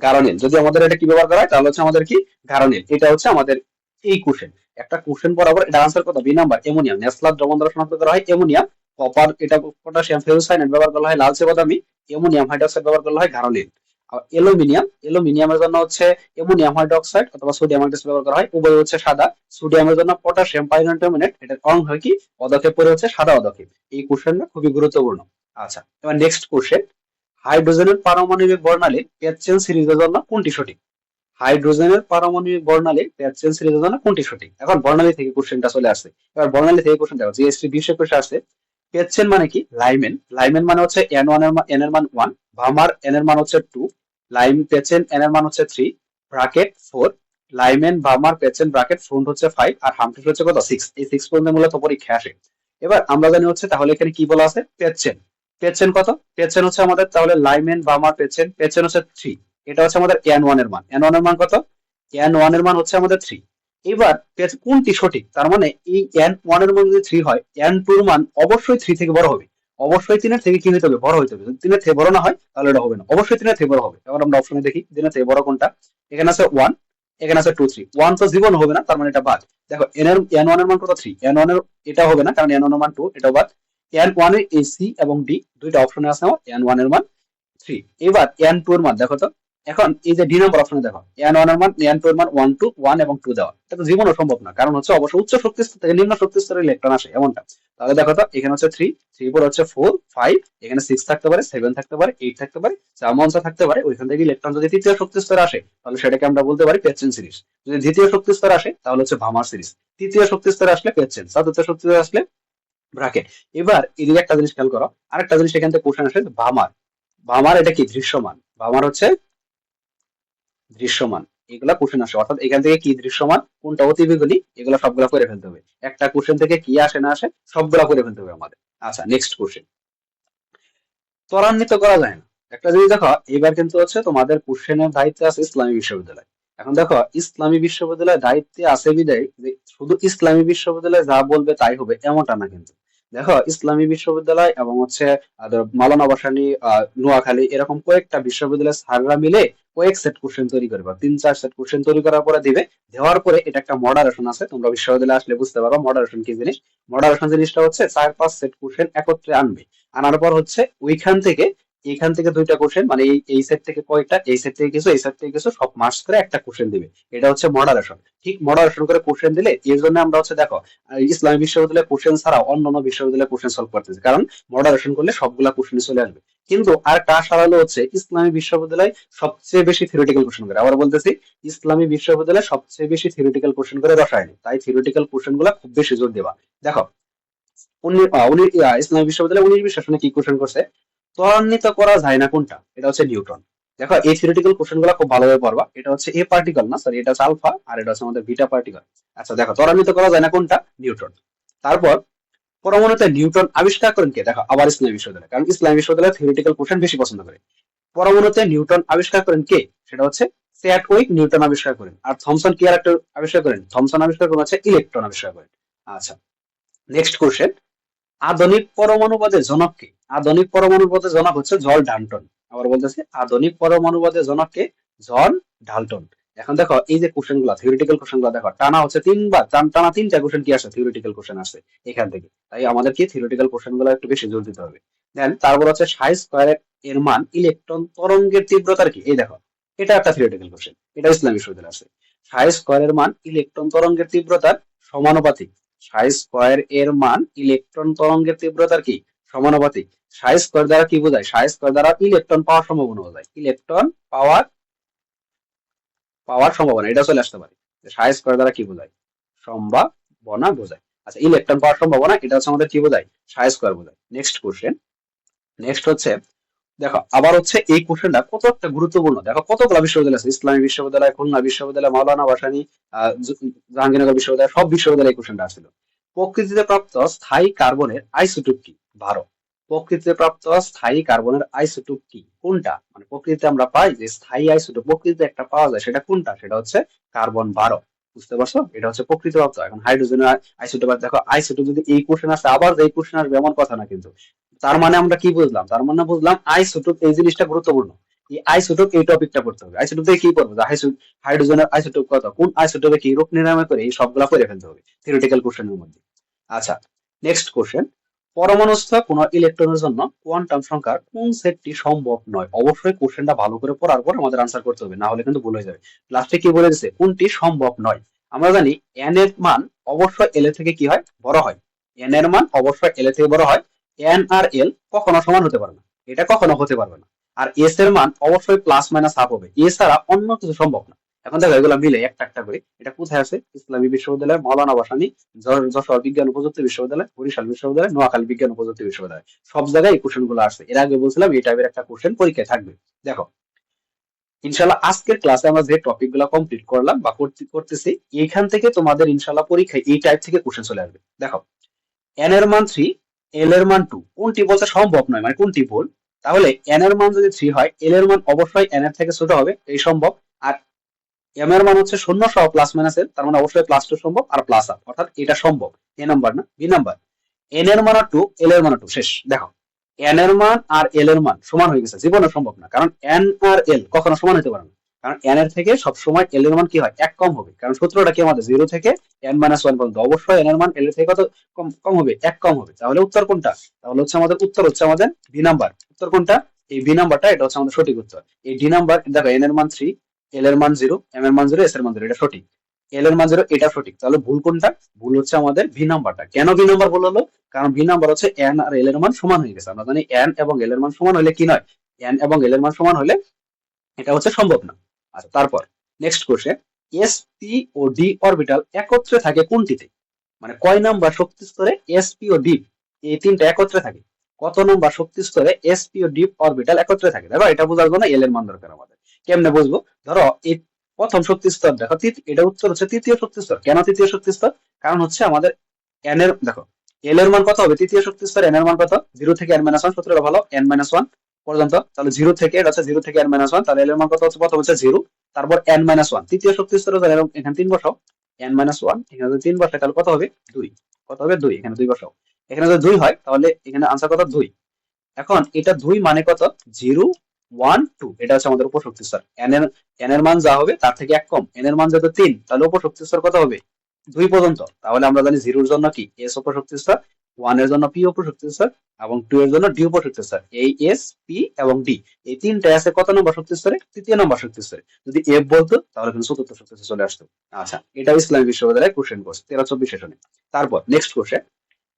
গাঢ় নীল। যদি আমাদের এটা কি ব্যবহার করা হয় তাহলে হচ্ছে আমাদের কি, গাঢ় নীল। এটা হচ্ছে আমাদের এই কোশ্চেন, একটা কোশ্চেন বরাবর এটা আনসার কত, বি নাম্বার অ্যামোনিয়াম, নেসলার দ্রবণ দ্বারা শনাক্ত করা হয় অ্যামোনিয়াম, কপার এটা পটাশিয়াম ফেরোসাইনাইড ব্যবহার করা হয় লালচে বাদামি, অ্যামোনিয়াম হাইড্রোক্সাইড ব্যবহার করা হয় গাঢ় নীল। আর অ্যালুমিনিয়ামের জন্য হচ্ছে অ্যামোনিয়াম হাইড্রোক্সাইড অথবা সোডিয়াম হাইড্রোক্সাইড ব্যবহার করা হয়, উভয় হচ্ছে সাদা। সোডিয়ামের জন্য পটাশিয়াম পাইরোইন্টারমিডিয়েট, এটার অং হয় কি, পদক্ষেপ পরে হচ্ছে সাদা পদক্ষেপ। এই কোশ্চেনটা খুবই গুরুত্বপূর্ণ। আচ্ছা, এবার নেক্সট কোশ্চেন, হাইড্রোজেনের পারমাণবিক বর্ণালী পেটচেন সিরিজের জন্য কোনটি সঠিক? হাইড্রোজেনের পারমাণবিক বর্ণালী পেটচেন সিরিজের জন্য কোনটি সঠিক? এখন বর্ণালী থেকে কোশ্চেনটা চলে আসছে। এবার বর্ণালী থেকে কোশ্চেন দেখো, জিএসটি 20 কোশ্চেন আসছে। পেটচেন মানে কি, লাইমেন, লাইমেন মানে হচ্ছে N1 এন এর মান 1, ভামার এন এর মান হচ্ছে 2, পেচেন এন এর মান হচ্ছে 3, ব্র্যাকেট 4, লাইমেন ভামার পেচেন ব্র্যাকেট ফ্রন্ট হচ্ছে 5, আর হামফ্রিস হচ্ছে কত 6। এই 6 পর্যন্ত মূলত পরীক্ষা আসে। এবার আমরা জানি হচ্ছে তাহলে এখানে কি বলা আছে, পেচেন, পেচেন কত, পেচেন হচ্ছে আমাদের তাহলে লাইমেন ভামার পেচেন, পেচেন হচ্ছে 3, এটা হচ্ছে আমাদের N1 এর মান, N1 এর মান কত, N1 এর মান হচ্ছে আমাদের 3। এবার কোনটি সঠিক, তার মানে এই N1 এর মান যদি 3 হয়, N2 এর মান অবশ্যই 3 থেকে বড় হবে, অবশ্যই 3 এর থেকে কি হতে হবে, বড় হতে হবে। যদি 3 এর থেকে বড় না হয় তাহলে এটা হবে না, অবশ্যই 3 এর থেকে বড় হবে। এবার আমরা অপশনে দেখি 3 এর থেকে বড় কোনটা, এখানে আছে 1, এখানে আছে 2 3, 1 তো জীবন হবে না, তার মানে এটা বাদ। দেখো N1 এর মান কত 3, N1 এর এটা হবে না কারণ N1 এর মান 2, এটাও বাদ। N1 এর সি এবং ডি দুইটা অপশনে আছে, আমার N1 এর মান 3। এবার N2 এর মান দেখো তো, এখন এই যে ডি নম্বর অপশনে দেখো N1 এর মান, N2 এর মান 1 2 1 এবং 2 দেওয়া, এটা তো জীবনও সম্ভব না, কারণ হচ্ছে অবশ্যই উচ্চ শক্তি স্তর থেকে নিম্ন শক্তি স্তরের ইলেকট্রন আসে এমনটা। তাহলে দেখো তো এখানে হচ্ছে 3 3 পর হচ্ছে 4 5, এখানে 6 থাকতে পারে, 7 থাকতে পারে, 8 থাকতে পারে, যেমন থাকতে পারে। ওইখান থেকে ইলেকট্রন যদি তৃতীয় শক্তি স্তরে আসে তাহলে সেটাকে আমরা বলতে পারি পেচেন সিরিজ। যদি দ্বিতীয় শক্তি স্তরে আসে তাহলে হচ্ছে ভামার সিরিজ, তৃতীয় শক্তি স্তরে আসলে পেচেন, চতুর্থ শক্তি স্তরে আসলে ব্রাকেট। এবার এদিকে একটা জিনিস খেয়াল করো, আরেকটা জিনিস এখান থেকে কোশ্চেন আসে, ভামার, ভামার এটা কি, দৃশ্যমান, ভামার হচ্ছে দৃশ্যমান, এগুলা কোশ্চেন আসে। অর্থাৎ এখান থেকে কি দৃশ্যমান, কোনটা অতিবেগুনি, এগুলা সবগুলা করে ফেলতে হবে। একটা কোশ্চেন থেকে কি আসে না আসে সবগুলা করে ফেলতে হবে আমাদের। আচ্ছা, নেক্সট কোশ্চেন, ত্বরান্বিত করা যায় না। একটা জিনিস দেখো, এবার কিন্তু হচ্ছে তোমাদের কোশ্চেনের দায়িত্বে আছে ইসলামী বিশ্ববিদ্যালয়। এখন দেখো ইসলামী বিশ্ববিদ্যালয়ের দায়িত্বে আছে বিদায় যে শুধু ইসলামী বিশ্ববিদ্যালয় যা বলবে তাই হবে এমনটা না কিন্তু। দেখো ইসলামী বিশ্ববিদ্যালয় এবং হচ্ছে মাওলানা ভাসানী, নোয়াখালী, এরকম কয়েকটা বিশ্ববিদ্যালয়ের স্যাররা মিলে কয়েক সেট কোশ্চেন তৈরি করবে, 3 4 সেট কোশ্চেন তৈরি করার পরে দিবে। দেওয়ার পরে এটা একটা মডারেশন আছে, তোমরা বিশ্ববিদ্যালয়ে আসলে বুঝতে পারো মডারেশন কি জিনিস। মডারেশন জিনিসটা হচ্ছে 4 5 সেট কোশ্চেন একত্রে আনবে, আনার পর হচ্ছে ওইখান থেকে এখান থেকে দুইটা কোশ্চেন, মানে এই সেট থেকে কয়টা, এই সেট থেকে কিছু, এই সেট থেকে কিছু, সব মার্কস করে একটা কোশ্চেন দিবে। এটা হচ্ছে মডারেশন। ঠিক মডারেশন করে কোশ্চেন দিলে, এর জন্য আমরা হচ্ছে দেখো ইসলামী বিশ্ববিদ্যালয়ে কোশ্চেন ছাড়াও অন্যান্য বিশ্ববিদ্যালয়ে কোশ্চেন সলভ করতেছি, কারণ মডারেশন করলে সবগুলা কোশ্চেন চলে আসবে। কিন্তু আর কাজ হারালো হচ্ছে ইসলামী বিশ্ববিদ্যালয় সবচেয়ে বেশি থিওরিটিক্যাল কোশ্চেন করে। আবার বলতেছি, ইসলামী বিশ্ববিদ্যালয়ে সবচেয়ে বেশি থিওরিটিক্যাল কোশ্চেন করে রসায়নে, তাই থিওরিটিক্যাল কোশ্চেন গুলা খুব বেশি জোর দেবা। দেখো ইসলামী বিশ্ববিদ্যালয়ে 19-20 সেশনে কি কোশ্চেন করছে, ত্বরান্বিত করা যায় না কোনটা, এটা হচ্ছে নিউটন। দেখো এই থিওরিটিক্যাল কোশ্চেন গুলা খুব ভালোভাবে পড়বা। এটা হচ্ছে এ পার্টিকল না, সরি, এটা হচ্ছে আলফা, আর এটা হচ্ছে আমাদের বিটা পার্টিকল। আচ্ছা দেখো, ত্বরান্বিত করা যায় না কোনটা, নিউটন। তারপর পরমাণুতে নিউটন আবিষ্কার করেন কে, দেখো আবার ইসলামী বিশ্ববিদ্যালয়, কারণ ইসলামী বিশ্ববিদ্যালয় থিওরিটিক্যাল কোশ্চেন বেশি পছন্দ করে। পরমাণুতে নিউটন আবিষ্কার করেন কে, সেটা হচ্ছে চ্যাডউইক নিউটন আবিষ্কার করেন। আর থমসন কি আর একটা আবিষ্কার করেন, থমসন আবিষ্কার করেন হচ্ছে ইলেকট্রন আবিষ্কার করেন। আচ্ছা, নেক্সট কোশ্চেন, আধুনিক পরমাণুবাদের জনক কে? আধুনিক পরমাণুবাদের জনক হচ্ছে জন ডাল্টন। আবার বলতেছি, আধুনিক পরমাণুবাদের জনক কে? John Dalton. এখন দেখো এই যে কোশ্চেন গুলা, থিওরিটিক্যাল কোশ্চেন গুলা দেখো, টানা হচ্ছে তিনবার, টানা তিনটা কোশ্চেন কি আসে, থিওরিটিক্যাল কোশ্চেন আসে এখান থেকে। তাই আমাদের কি থিওরিটিক্যাল কোশ্চেন গুলো একটু বেশি জোর দিতে হবে। দেন তারপর হচ্ছে সাই স্কয়ার এর মান ইলেকট্রন তরঙ্গের তীব্রতার কি? এই দেখো, এটা একটা থিওরিটিক্যাল কোশ্চেন, এটা ইসলামী বিশ্ববিদ্যালয়ে আছে। সাই স্কয়ার এর মান ইলেকট্রন তরঙ্গের তীব্রতার সমানুপাতিক। সাই স্কয়ার এর মান ইলেকট্রন তরঙ্গের তীব্রতার কি? সমানুপাতিক। সাই স্কয়ার দ্বারা কি বোঝায়? সাই স্কয়ার দ্বারা ইলেকট্রন পাওয়ার সম্ভাবনা বোঝায়। ইলেকট্রন পাওয়ার পাওয়ার সম্ভাবনা, এটা চলে আসতে পারে। সাই স্কয়ার দ্বারা কি বোঝায়? সম্ভাবনা বোঝায়। আচ্ছা, ইলেকট্রন পাওয়ার সম্ভাবনা, এটা হচ্ছে আমাদের কি বোঝায়? সাই স্কয়ার বোঝায়। নেক্সট কোশ্চেন, নেক্সট হচ্ছে দেখো, আবার হচ্ছে এই কোশ্চেনটা কত একটা গুরুত্বপূর্ণ। দেখো কতগুলো বিশ্ববিদ্যালয় আছে, ইসলামী বিশ্ববিদ্যালয়, খুলনা বিশ্ববিদ্যালয়, মাওলানা ভাসানী, জাহাঙ্গীরনগর বিশ্ববিদ্যালয়, সব বিশ্ববিদ্যালয়ে এই কোশ্চেনটা আসছিল। প্রকৃতিতে প্রাপ্ত স্থায়ী কার্বনের আইসোটোপ কি? ভারত। প্রকৃতিতে প্রাপ্ত স্থায়ী কার্বনের আইসোটোপ কি? কোনটা? মানে প্রকৃতিতে আমরা পাই যে স্থায়ী আইসোটোপ প্রকৃতিতে একটা পাওয়া যায়, সেটা কোনটা? সেটা হচ্ছে কার্বন 12। বুঝতে পারছো? এটা হচ্ছে প্রকৃতিতে প্রাপ্ত। এখন হাইড্রোজেনের আইসোটোপ, দেখো আইসোটোপ যদি এই কোশ্চেন আসে, আবার এই কোশ্চেন আসবে এমন কথা না কিন্তু। তার মানে আমরা কি বুঝলাম? তার মানে বুঝলাম আইসোটোপ এই জিনিসটা গুরুত্বপূর্ণ। এই আইসোটোপ এই টপিকটা পড়তে হবে। আইসোটোপ দিয়ে কি করবো, হাইড্রোজেনের আইসোটোপ কত, কোন আইসোটোপে কি রূপ নির্ণয় করে, এই সবগুলা পড়ে ফেলতে হবে থিওরিটিক্যাল কোশ্চেনের মধ্যে। আচ্ছা, নেক্সট কোশ্চেন, পরমাণুস্থ কোন ইলেকট্রনের জন্য কোয়ান্টাম সংখ্যার কোন সেটটি সম্ভব নয়? অবশ্যই কোশ্চেনটা ভালো করে পড়ার পর আমাদের আনসার করতে হবে, না হলে কিন্তু ভুল হয়ে যাবে। লাস্টে কি বলে দিচ্ছে, কোনটি সম্ভব নয়। আমরা জানি এন এর মান অবশ্যই এল এর থেকে কি হয়, বড় হয়। এন এর মান অবশ্যই এল এর থেকে বড় হয়। এন আর এল কখনো সমান হতে পারে না, এটা কখনো হতে পারবে না। আর এস এর মান অবশ্যই প্লাস মাইনাস হাফ হবে, এছাড়া অন্য কিছু সম্ভব না। এখন দেখো এগুলো মিলে একটা একটা করে, এটা কোথায় আছে? ইসলামী বিশ্ববিদ্যালয়, মাওলানা ভাসানী, যশোর বিজ্ঞান ও প্রযুক্তি বিশ্ববিদ্যালয়, বরিশাল বিশ্ববিদ্যালয়, নোয়াখালী বিজ্ঞান ও প্রযুক্তি বিশ্ববিদ্যালয়, সব জায়গায় এই কোশ্চেন গুলো আসছে। এর আগে বলছিলাম এই টাইপের একটা কোশ্চেন পরীক্ষায় থাকবে। দেখো ইনশাল্লাহ আজকের ক্লাসে আমরা যে টপিক গুলো কমপ্লিট করলাম বা করতেছি, এইখান থেকে তোমাদের ইনশাল্লাহ পরীক্ষায় এই টাইপ থেকে কোশ্চেন চলে আসবে। দেখো এন এর মান 3, এল এর মান 2, কোনটি বলতে সম্ভব নয়, মানে কোনটি ভুল? তাহলে এন এর মান যদি 3 হয়, এল এর মান অবশ্যই এন এর থেকে ছোট হবে, এই সম্ভব। আর এম এর মান হচ্ছে 0 সহ প্লাস মাইনাস এর, তার মানে অবশ্যই +2 সম্ভব, আর প্লাস আপ, অর্থাৎ এটা সম্ভব। এ নাম্বার না, বি নাম্বার। এন এর মান 2, এল এর মান 2, শেষ। দেখো এন এর মান আর এল এর মান সমান হয়ে গেছে, জীবনে সম্ভব না, কারণ এন আর এল কখনো সমান হতে পারে না। কারণ এন এর থেকে সবসময় এল এর মান কি হয়, এক কম হবে, কারণ সূত্রটা কি আমাদের 0 থেকে n-1 পর্যন্ত, অবশ্যই এন এর মান এল এর থেকে কত কম কম হবে, এক কম হবে। তাহলে উত্তর কোনটা? তাহলে হচ্ছে আমাদের উত্তর হচ্ছে আমাদের বি নাম্বার। উত্তর কোনটা? এই বি নাম্বারটা, এটা হচ্ছে আমাদের সঠিক উত্তর। এই ডি নাম্বার, দেখো এন এর মান 3, এল এর মান 0, এম এর মান 0, এস এর মান 0, এটা সঠিক। এল এর মান 0, এটা সঠিক। তাহলে ভুল কোনটা? ভুল হচ্ছে আমাদের বি নাম্বারটা। কেন বি নাম্বার ভুল হলো? কারণ বি নাম্বার হচ্ছে এন আর এল এর মান সমান হয়ে গেছে। আমরা জানি এন এবং এল এর মান সমান হলে কি নয়, এন এবং এল এর মান সমান হলে এটা হচ্ছে সম্ভব না। আচ্ছা, তারপর নেক্সট কোশ্চেন, এস পি ও ডি অরবিটাল একত্রে থাকে কোনটিতে? মানে কয় নাম্বার শক্তি স্তরে এস পি ও ডি এই তিনটা একত্রে থাকে? কত নম্বর শক্তি স্তরে এস পি ও ডি অরবিটাল একত্রে থাকে? দেখো এটা বোঝার জন্য এল এর মান দরকার আমাদের। কেমনে বুঝবো? ধরো এই প্রথম শক্তি স্তর, দেখো এটা উত্তর হচ্ছে তৃতীয় শক্তি স্তর। কেন তৃতীয় শক্তি স্তর? কারণ হচ্ছে আমাদের এন এর, দেখো এল এর মান কত হবে তৃতীয় শক্তি স্তর, এন এর মান কত? 0 থেকে n-1, সূত্রটা ভালো, n-1 পর্যন্ত। তাহলে 0 থেকে, এটা হচ্ছে 0 থেকে n-1, তাহলে এল এর মান কত হচ্ছে? প্রথম হচ্ছে 0, তারপর n-1, তৃতীয় শক্তি স্তরে এখানে 3 বসাও, n-1 এখানে যদি 3 বসাই তাহলে কত হবে? 2। কত হবে? 2। এখানে 2 বসাও। এখানে যদি 2 হয় তাহলে এখানে আনসার কত? 2। এখন এটা 2 মানে কত? 0, 1, 2, এটা হচ্ছে আমাদের উপশক্তি স্তর। এন এর মান যা হবে তার থেকে এক কম, এন এর মান যত 3, তাহলে উপশক্তি স্তর কত হবে? 2 পর্যন্ত। তাহলে আমরা জানি 0 এর জন্য কি এস উপশক্তি স্তর, 1 এর জন্য পি উপশক্তিস্তর এবং 2 এর জন্য ডি উপশক্তিস্তর, এই এস পি এবং ডি এই তিনটায় আছে কত নম্বর শক্তিস্তরে? তৃতীয় নম্বর শক্তিস্তরে। যদি এফ বলতো তাহলে কিন্তু চতুর্থ শক্তিস্তরে চলে আসতো। আচ্ছা, এটা ইসলামী বিশ্ববিদ্যালয়ে কোশ্চেন করছে 13-24 সেশনে। তারপর নেক্সট কোশ্চেন,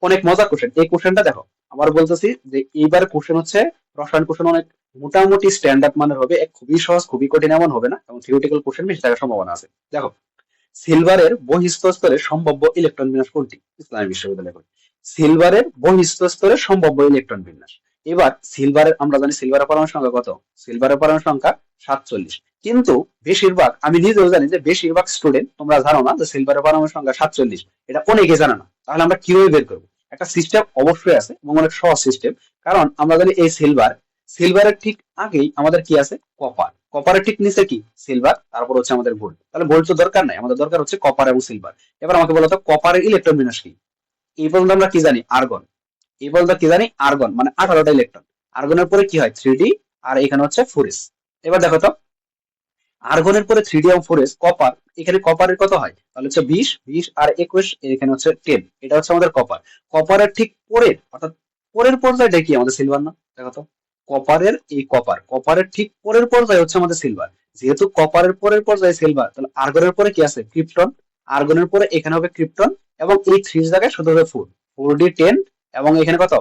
অনেক মজার কোশ্চেন। এই কোশ্চেনটা দেখো, আবার বলতেছি যে এইবার কোশ্চেন হচ্ছে রসায়ন কোশ্চেন অনেক মোটামুটি স্ট্যান্ডার্ড মানের হবে, খুবই সহজ খুবই কঠিন এমন হবে না, এবং থিওরিটিক্যাল কোশ্চেন বেশি থাকার সম্ভাবনা আছে। দেখো, সিলভারের বহিঃস্থ স্তরে সম্ভাব্য ইলেকট্রন বিন্যাস কোনটি? ইসলামী বিশ্ববিদ্যালয় কোড। সিলভারের বহিঃস্থ স্তরে সম্ভাব্য ইলেকট্রন বিন্যাস। এবার সিলভারের, আমরা জানি সিলভারের পরমাণু সংখ্যা কত? সিলভারের পরমাণু সংখ্যা 47। কিন্তু বেশিরভাগ, আমি নিজেও জানি যে বেশিরভাগ স্টুডেন্ট তোমরা জানো না যে সিলভারের পরমাণু সংখ্যা 47, এটা অনেকে জানে না। তাহলে আমরা কিভাবে বের করবো? একটা সিস্টেম অবশ্যই আছে এবং অনেক সহজ সিস্টেম। কারণ আমরা জানি এই সিলভারের ঠিক আগেই আমাদের কি আছে? কপার। কপারের ঠিক নিচে কি? সিলভার, তারপর হচ্ছে আমাদের গোল্ড। তাহলে গোল্ড তো দরকার নাই, আমাদের দরকার হচ্ছে কপার এবং সিলভার। এবার আমাকে বলো তো কপারের ইলেকট্রন বিন্যাস কি? এই পর্যন্ত আমরা কি জানি? আর্গন। এই পর্যন্ত কি জানি? আর্গন মানে 18টা ইলেকট্রন। আর্গনের পরে কি হয়? 3d, আর এখানে হচ্ছে 4s। এবার দেখো তো, আর্গনের পরে 3d এবং 4s, কপার, এখানে কপারের কত হয়? তাহলে হচ্ছে 20 আর 21, এখানে হচ্ছে 10। এটা হচ্ছে আমাদের কপার। কপারের ঠিক পরের, অর্থাৎ পরের পর্যায়টা কি? আমাদের সিলভার না? দেখো তো, কপারের এই কপারের ঠিক পরের পর্যায়ে হচ্ছে আমাদের সিলভার। যেহেতু কপারের পরের পর্যায়ে সিলভার, তাহলে আর্গনের পরে কি আছে? ক্রিপ্টন। আর্গনের পরে এখানে হবে ক্রিপ্টন, এবং এই 3 জায়গায় শুধু হবে 4d10, এবং এখানে কত?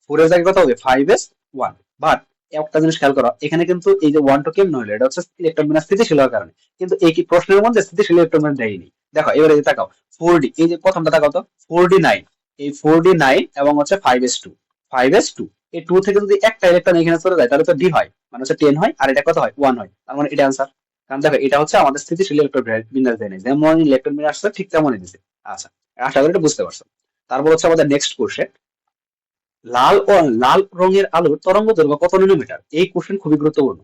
4 এর জায়গায় কত হবে? 5s1। বাট একটা জিনিস খেয়াল করো, এখানে কিন্তু এই যে 1 টা কেমন হলো? এটা হচ্ছে ইলেকট্রন বিন্যাস স্থিতিশীল হওয়ার কারণে। কিন্তু এই কি প্রশ্নের মধ্যে স্থিতিশীল ইলেকট্রন বিন্যাস দেয়নি। দেখো এবারে এই যে তাকাও, 4d, এই যে প্রথমটা তাকাও তো, 4d9, এই 4d9 এবং হচ্ছে 5s2, 5s2, এই 2 থেকে যদি একটা ইলেকট্রন এখানে চলে যায় তাহলে তো ডি হয়, মানে হচ্ছে 10 হয়, আর এটা কত হয়? 1 হয়। তার মানে এটা আনসার। কারণ দেখো এটা হচ্ছে আমাদের স্থিতিশীল ইলেকট্রন বিন্যাস দেয় নাই, যেমন ইলেকট্রন বিন্যাস আসছে ঠিক তেমনই দিছে। আচ্ছা, আশা করি এটা বুঝতে পারছো। তারপর হচ্ছে আমাদের নেক্সট কোশ্চেন, লাল রঙের আলোর তরঙ্গ দৈর্ঘ্য কত ন্যানোমিটার? এই কোশ্চেন খুবই গুরুত্বপূর্ণ।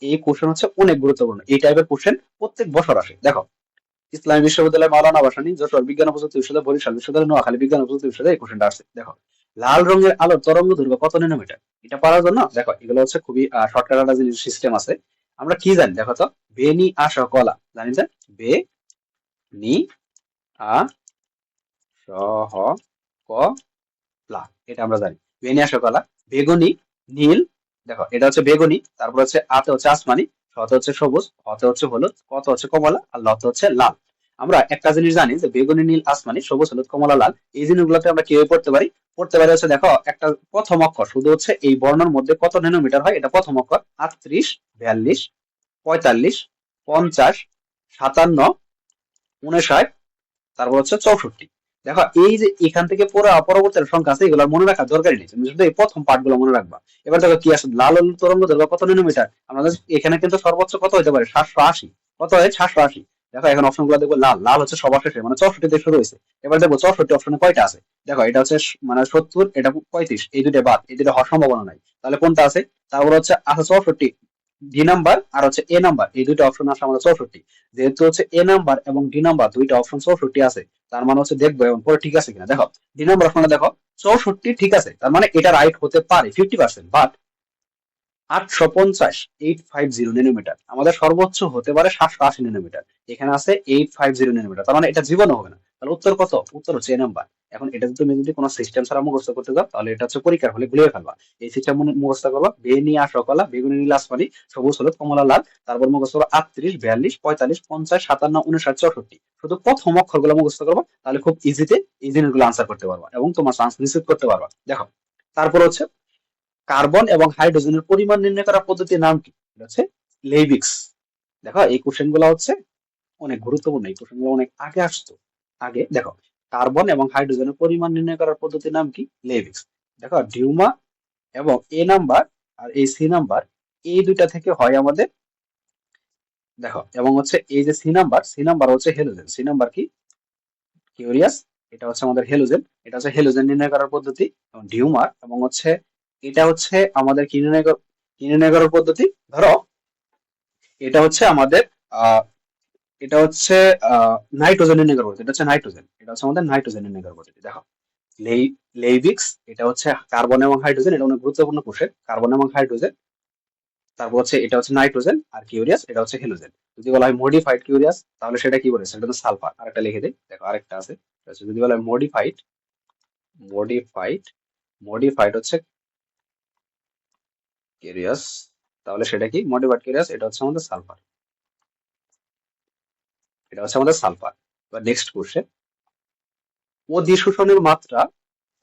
এই কোশ্চেন হচ্ছে অনেক গুরুত্বপূর্ণ, এই টাইপের কোশ্চেন প্রত্যেক বছর আসে। দেখো, ইসলামী বিশ্ববিদ্যালয়, মাওলানা ভাসানী, যশোর বিজ্ঞান ও প্রযুক্তি বিশ্ববিদ্যালয়, বরিশাল বিশ্ববিদ্যালয়, নোয়াখালী বিজ্ঞান ও প্রযুক্তি বিশ্ববিদ্যালয়, এই কোশ্চেনটা আসছে। দেখো, লাল রঙের আলোর তরঙ্গ দৈর্ঘ্য কত ন্যানোমিটার? এটা পারার জন্য দেখো এগুলো হচ্ছে খুবই শর্টকাট একটা জিনিস সিস্টেম আছে। আমরা কি জানি? দেখো তো, বেনি আস কলা জানি যে, বে নি আ সহ ক লা, এটা আমরা জানি। বেনিয়া কলা। বেগুনি, নীল, দেখো এটা হচ্ছে বেগুনি, তারপর হচ্ছে আতে হচ্ছে আসমানি, শতে হচ্ছে সবুজ, হতে হচ্ছে হলুদ, কত হচ্ছে কমলা, আর লতে হচ্ছে লাল। আমরা একটা জিনিস জানি যে বেগুনি, নীল, আসমানি, সবুজ, হলুদ, কমলা, লাল, এই জিনিসগুলোতে আমরা কিভাবে পড়তে পারি? পড়তে পারি হচ্ছে, দেখো একটা প্রথম অক্ষর শুধু হচ্ছে এই বর্ণের মধ্যে কত ন্যানোমিটার হয়, এটা প্রথম অক্ষর। 38, 42, 45, 50, 57, 59, তারপর হচ্ছে 64। দেখো এই যে এখান থেকে পুরো পরবর্তী সংখ্যা আছে, এগুলো মনে রাখার দরকারই নেই, তুমি শুধু এই প্রথম পার্ট গুলো মনে রাখবা। এবার দেখো কি আছে, লাল হলুদ তরঙ্গ দৈর্ঘ্য কত ন্যানোমিটার? আমাদের এখানে কিন্তু সর্বোচ্চ কত হতে পারে? 780। কত হয়? 780। দেখো এখন অপশন গুলো দেখবো, লাল লাল হচ্ছে সবার শেষে, মানে 64 দিয়ে শুরু হয়েছে। এবার দেখবো 64 অপশনে কয়টা আছে। দেখো এটা হচ্ছে মানে 70, এটা 35, এই দুটো বাদ, এই দুটো হওয়ার সম্ভাবনা নাই। তাহলে কোনটা আছে? তারপর হচ্ছে আছে 64, ডি নাম্বার আর হচ্ছে এ নাম্বার, এই দুটো অপশন আছে আমাদের 64। যেহেতু হচ্ছে এ নাম্বার এবং ডি নাম্বার দুইটা অপশন 64 আছে, তার মানে হচ্ছে দেখবো এবং পরে ঠিক আছে কিনা। দেখো ডি নাম্বার অপশনে দেখো 64 ঠিক আছে, তার মানে এটা রাইট হতে পারে 50%। বাট 850, 850 ন্যানোমিটার, আমাদের সর্বোচ্চ হতে পারে 780 ন্যানোমিটার। এখানে আছে 850 ন্যানোমিটার, তার মানে এটা জীবনও হবে না। তাহলে উত্তর কত? উত্তর হচ্ছে এ নাম্বার। এখন এটা তুমি যদি কোনো সিস্টেম ছাড়া মুখস্থ করতে যাও তাহলে এটা হচ্ছে পরীক্ষার হলে গুলিয়ে ফেলবা। এই সিস্টেম মুখস্থ করবা, বেনিয়া সকলা, বেগুনি নীল আসমানি, সবুজ হলুদ কমলা লাল, তারপর মুখস্থ করবা 38, 42, 45, 50, 57, 59, 64। শুধু প্রথম অক্ষরগুলো মুখস্থ করবা, তাহলে খুব ইজিতে এই জিনিসগুলো আনসার করতে পারবা এবং তোমার চান্স রিসিভ করতে পারবা। দেখো, তারপর হচ্ছে কার্বন এবং হাইড্রোজেনের পরিমাণ নির্ণয় করার পদ্ধতির নাম কি? এটা হচ্ছে লেভিক্স। দেখো এই কোশ্চেন গুলো হচ্ছে অনেক গুরুত্বপূর্ণ, এই কোশ্চেন গুলো অনেক আগে আসতো। আগে দেখো, কার্বন এবং হাইড্রোজেনের পরিমাণ নির্ণয় করার পদ্ধতির নাম কি? লেভিক্স। দেখো ডিউমা এবং এ নাম্বার আর এই সি নাম্বার, এই দুইটা থেকে হয় আমাদের। দেখো এবং হচ্ছে এই যে সি নাম্বার হচ্ছে হেলোজেন। সি নাম্বার কি? কিউরিয়াস। এটা হচ্ছে আমাদের হেলোজেন, এটা হচ্ছে হেলোজেন নির্ণয় করার পদ্ধতি। এবং ডিউমার এবং হচ্ছে এটা হচ্ছে আমাদের কি নির্ণয় করার পদ্ধতি? ধরো এটা হচ্ছে আমাদের আহ এটা হচ্ছে নাইট্রোজেন নির্ণয় করার পদ্ধতি, এটা হচ্ছে নাইট্রোজেন, এটা হচ্ছে আমাদের নাইট্রোজেন নির্ণয় করার পদ্ধতি। দেখো লেইভিক্স, এটা হচ্ছে কার্বন এবং হাইড্রোজেন, এটা অনেক গুরুত্বপূর্ণ কোষে, কার্বন এবং হাইড্রোজেন। তারপর হচ্ছে এটা হচ্ছে নাইট্রোজেন, আর কিউরিয়াস এটা হচ্ছে হেলোজেন। যদি বলা হয় মডিফাইড কিউরিয়াস তাহলে সেটা কি বলেছে? এটা তো সালফার। আরেকটা লিখে দিই, দেখো আরেকটা আছে, যদি বলা হয় মডিফাইড মডিফাইড, মডিফাইড হচ্ছে কেরিয়াস, তাহলে সেটা কি মডিফাইড কেরিয়াস, এটা হচ্ছে আমাদের সালফার, এটা হচ্ছে আমাদের সালফার। এবার নেক্সট কোশ্চেন, অধিশোষণের মাত্রা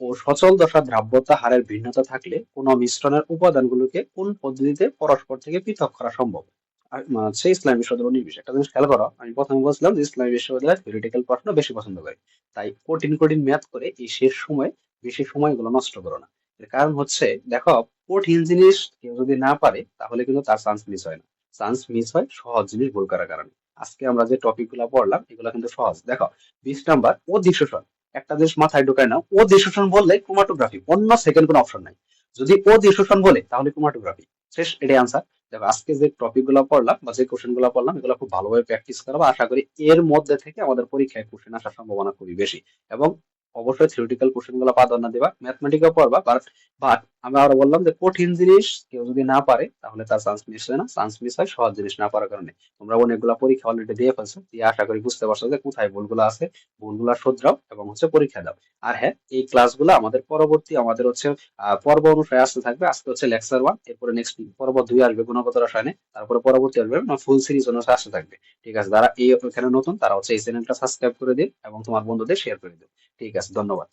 ও সচল দশা দ্রাব্যতা হারের ভিন্নতা থাকলে কোন মিশ্রণের উপাদানগুলোকে কোন পদ্ধতিতে পরস্পর থেকে পৃথক করা সম্ভব? আর হচ্ছে ইসলামী বিশ্ববিদ্যালয় নির্বিশেষে একটা জিনিস খেয়াল করো, আমি প্রথমে বলছিলাম যে ইসলামী বিশ্ববিদ্যালয় থিওরিটিক্যাল প্রশ্ন বেশি পছন্দ করে, তাই কঠিন কঠিন ম্যাথ করে এই শেষ সময় বেশি সময়গুলো নষ্ট করো না। এর কারণ হচ্ছে দেখো, কঠিন জিনিস কেউ যদি না পারে তাহলে কিন্তু তার চান্স মিস হয় না, চান্স মিস হয় সহজ জিনিস ভুল করার কারণে। আজকে আমরা যে টপিক গুলা পড়লাম এগুলো কিন্তু সহজ। দেখো 20 নাম্বার অধিশোষণ, একটা জিনিস মাথায় ঢুকায় না, ও দিয়ে শোষণ বললে ক্রোমাটোগ্রাফি, অন্য সেকেন্ড কোনো অপশন নাই। যদি ও দিয়ে শোষণ বলে তাহলে ক্রোমাটোগ্রাফি, শেষ, এটাই আনসার। দেখো আজকে যে টপিক গুলো পড়লাম বা যে কোশ্চেন গুলো পড়লাম এগুলো খুব ভালোভাবে প্র্যাকটিস করবো, আশা করি এর মধ্যে থেকে আমাদের পরীক্ষায় কোশ্চেন আসার সম্ভাবনা খুবই বেশি। এবং অবশ্যই থিওরিটিক্যাল কোশ্চেন গুলো প্রাধান্য দেবা, ম্যাথমেটিক্যাল পড়বা, বাট আমি আরো বললাম যে কঠিন জিনিস কেউ যদি না পারে তাহলে তার চান্স মিস হয় না, চান্স মিস হয় সহজ জিনিস না পারার কারণে। তোমরা অনেকগুলা পরীক্ষা অলরেডি দিয়ে ফেলছো, দিয়ে আশা করি বুঝতে পারছো যে কোথায় ভুলগুলো আছে, ভুলগুলা শুধরাও এবং হচ্ছে পরীক্ষা দাও। আর হ্যাঁ, এই ক্লাসগুলো আমাদের পরবর্তী আমাদের হচ্ছে পর্ব অনুসারে আসতে থাকবে। আজকে হচ্ছে লেকচার 1, এরপরে নেক্সট পর্ব 2 আসবে গুণগত রসায়নে, তারপরে পরবর্তী আসবে ফুল সিরিজ অনুসারে আসতে থাকবে। ঠিক আছে, যারা এই এখানে নতুন তারা হচ্ছে এই চ্যানেলটা সাবস্ক্রাইব করে দিন এবং তোমার বন্ধুদের শেয়ার করে দিন। ঠিক আছে, ধন্যবাদ।